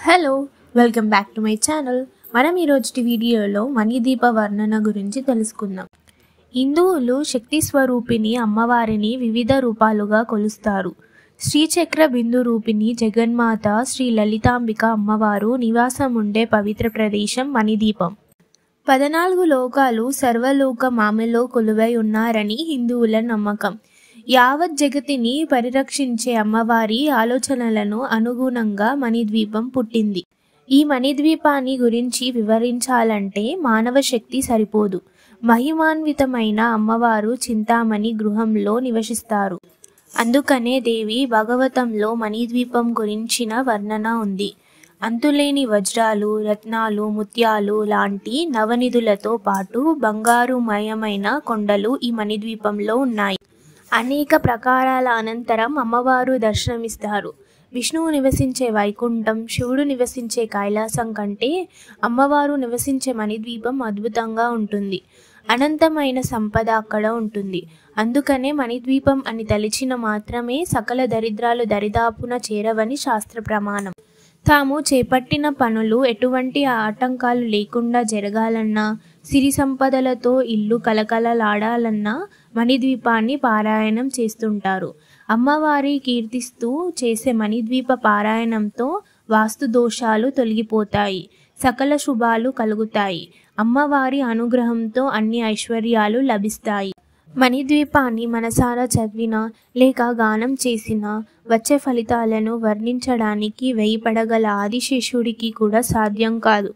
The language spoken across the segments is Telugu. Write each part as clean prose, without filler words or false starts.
Hello, welcome back to my channel. మనం ఈరోజు వీడియోలో మణిదీప వర్ణన గురించి తెలుసుకుందాం. హిందువులు శక్తి స్వరూపిణి అమ్మవారిని వివిధ రూపాలుగా కొలుస్తారు. శ్రీచక్ర బిందు రూపిణి జగన్మాత శ్రీ లలితాంబిక అమ్మవారు నివాసం ఉండే పవిత్ర ప్రదేశం మణిదీపం. 14 లోకాలు సర్వలోక మామెలో కొలువై ఉన్నారని హిందువుల నమ్మకం. యావత్ జగతిని పరిరక్షించే అమ్మవారి ఆలోచనలను అనుగుణంగా మణిద్వీపం పుట్టింది. ఈ మణిద్వీపాన్ని గురించి వివరించాలంటే మానవ శక్తి సరిపోదు. మహిమాన్వితమైన అమ్మవారు చింతామణి గృహంలో నివసిస్తారు. అందుకనే దేవి భాగవతంలో మణిద్వీపం గురించిన వర్ణన ఉంది. అంతులేని వజ్రాలు, రత్నాలు, ముత్యాలు లాంటి నవనిధులతో పాటు బంగారుమయమైన కొండలు ఈ మణిద్వీపంలో ఉన్నాయి. అనేక ప్రకారాల అనంతరం అమ్మవారు దర్శనమిస్తారు. విష్ణువు నివసించే వైకుంఠం, శివుడు నివసించే కైలాసం కంటే అమ్మవారు నివసించే మణిద్వీపం అద్భుతంగా ఉంటుంది. అనంతమైన సంపద అక్కడ ఉంటుంది. అందుకనే మణిద్వీపం అని తలిచిన మాత్రమే సకల దరిద్రాలు దరిదాపున చేరవని శాస్త్ర ప్రమాణం. తాము చేపట్టిన పనులు ఎటువంటి ఆటంకాలు లేకుండా జరగాలన్నా, సిరి సంపదలతో ఇల్లు కలకలలాడాలన్నా మణిద్వీపాన్ని పారాయణం చేస్తుంటారు. అమ్మవారి కీర్తిస్తూ చేసే మణిద్వీప పారాయణంతో వాస్తు దోషాలు తొలగిపోతాయి, సకల శుభాలు కలుగుతాయి. అమ్మవారి అనుగ్రహంతో అన్ని ఐశ్వర్యాలు లభిస్తాయి. మణిద్వీపాన్ని మనసారా చదివినా లేక గానం చేసినా వచ్చే ఫలితాలను వర్ణించడానికి 1000 పడగల ఆదిశేషుడికి కూడా సాధ్యం కాదు.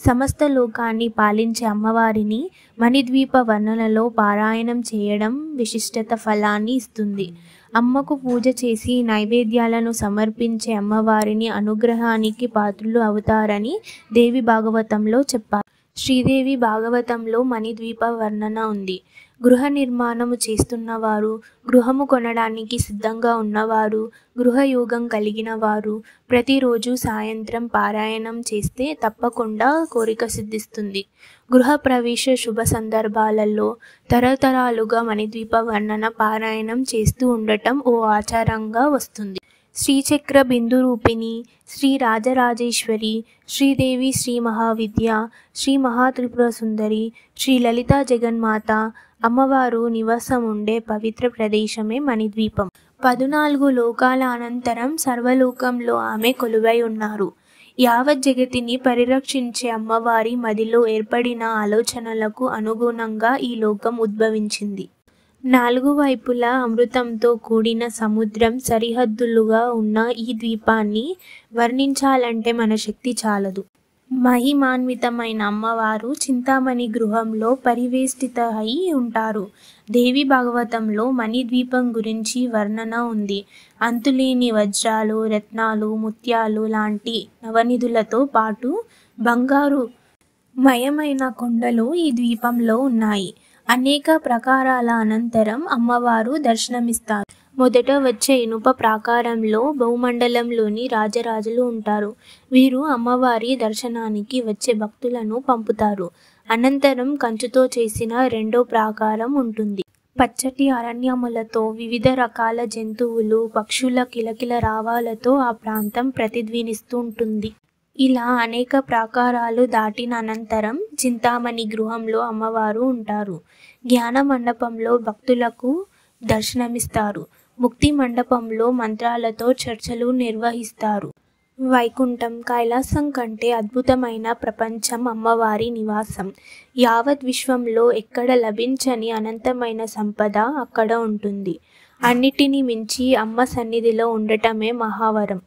సమస్త లోకాన్ని పాలించే అమ్మవారిని మణిద్వీప వర్ణనలో పారాయణం చేయడం విశిష్టత ఫలాన్ని ఇస్తుంది. అమ్మకు పూజ చేసి నైవేద్యాలను సమర్పించే అమ్మవారిని అనుగ్రహానికి పాత్రులు అవుతారని దేవి భాగవతంలో చెప్పారు. శ్రీదేవి భాగవతంలో మణిద్వీప వర్ణన ఉంది. గృహ నిర్మాణము చేస్తున్నవారు, గృహము కొనడానికి సిద్ధంగా ఉన్నవారు, గృహయోగం కలిగిన వారు ప్రతిరోజు సాయంత్రం పారాయణం చేస్తే తప్పకుండా కోరిక సిద్ధిస్తుంది. గృహ ప్రవేశ శుభ సందర్భాలలో తరతరాలుగా మణిద్వీప వర్ణన పారాయణం చేస్తూ ఉండటం ఓ ఆచారంగా వస్తుంది. శ్రీచక్ర బిందు రూపిణి, శ్రీ రాజరాజేశ్వరి, శ్రీదేవి, శ్రీ మహావిద్య, శ్రీ మహాత్రిపుర సుందరి, శ్రీ లలితా జగన్మాత అమ్మవారు నివాసం ఉండే పవిత్ర ప్రదేశమే మణిద్వీపం. 14 లోకాల అనంతరం సర్వలోకంలో ఆమె కొలువై ఉన్నారు. యావత్ జగతిని పరిరక్షించే అమ్మవారి మదిలో ఏర్పడిన ఆలోచనలకు అనుగుణంగా ఈ లోకం ఉద్భవించింది. 4 వైపులా అమృతంతో కూడిన సముద్రం సరిహద్దులుగా ఉన్న ఈ ద్వీపాన్ని వర్ణించాలంటే మన శక్తి చాలదు. మహిమాన్వితమైన అమ్మవారు చింతామణి గృహంలో పరివేష్టిత అయి ఉంటారు. దేవి భాగవతంలో మణిద్వీపం గురించి వర్ణన ఉంది. అంతులేని వజ్రాలు, రత్నాలు, ముత్యాలు లాంటి నవనిధులతో పాటు బంగారు మయమైన కొండలు ఈ ద్వీపంలో ఉన్నాయి. అనేక ప్రకారాల అనంతరం అమ్మవారు దర్శనమిస్తారు. మొదట వచ్చే ఇనుప ప్రాకారంలో భూమండలంలోని రాజరాజులు ఉంటారు. వీరు అమ్మవారి దర్శనానికి వచ్చే భక్తులను పంపుతారు. అనంతరం కంచుతో చేసిన రెండో ప్రాకారం ఉంటుంది. పచ్చటి అరణ్యములతో వివిధ రకాల జంతువులు, పక్షుల కిలకిల రావాలతో ఆ ప్రాంతం ప్రతిధ్వనిస్తూ ఉంటుంది. ఇలా అనేక ప్రాకారాలు దాటిన అనంతరం చింతామణి గృహంలో అమ్మవారు ఉంటారు. జ్ఞాన మండపంలో భక్తులకు దర్శనమిస్తారు. ముక్తి మండపంలో మంత్రాలతో చర్చలు నిర్వహిస్తారు. వైకుంఠం, కైలాసం కంటే అద్భుతమైన ప్రపంచం అమ్మవారి నివాసం. యావత్ విశ్వంలో ఎక్కడ లభించని అనంతమైన సంపద అక్కడ ఉంటుంది. అన్నిటినీ మించి అమ్మ సన్నిధిలో ఉండటమే మహావరం.